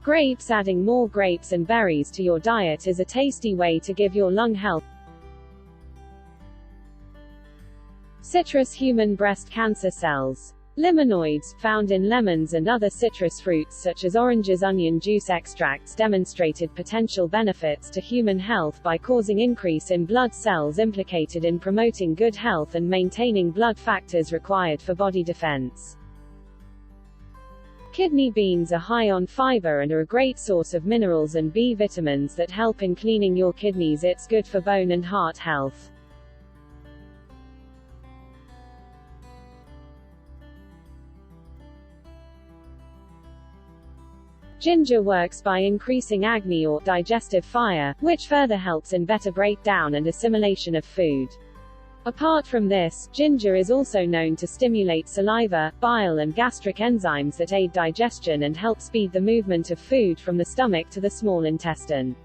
Grapes. Adding more grapes and berries to your diet is a tasty way to give your lung health. Citrus. Human breast cancer cells. Limonoids, found in lemons and other citrus fruits such as oranges. Onion juice extracts demonstrated potential benefits to human health by causing increase in blood cells implicated in promoting good health and maintaining blood factors required for body defense. Kidney beans are high on fiber and are a great source of minerals and B vitamins that help in cleaning your kidneys. It's good for bone and heart health. Ginger works by increasing agni or digestive fire, which further helps in better breakdown and assimilation of food. Apart from this, ginger is also known to stimulate saliva, bile and gastric enzymes that aid digestion and help speed the movement of food from the stomach to the small intestine.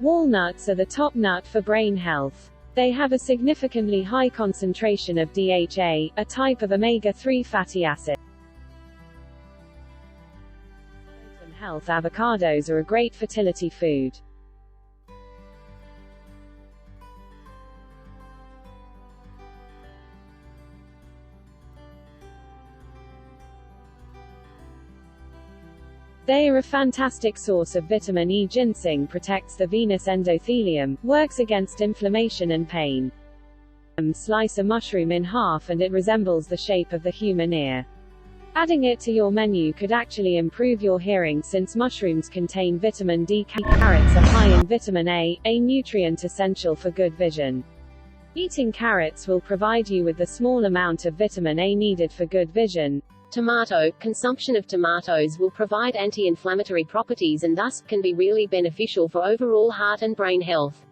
Walnuts are the top nut for brain health. They have a significantly high concentration of DHA, a type of omega-3 fatty acid. Health. Avocados are a great fertility food. They are a fantastic source of vitamin E. Ginseng protects the venous endothelium, works against inflammation and pain. Slice a mushroom in half and it resembles the shape of the human ear. Adding it to your menu could actually improve your hearing since mushrooms contain vitamin D. Carrots are high in vitamin A, a nutrient essential for good vision. Eating carrots will provide you with the small amount of vitamin A needed for good vision. Tomato. Consumption of tomatoes will provide anti-inflammatory properties and thus, can be really beneficial for overall heart and brain health.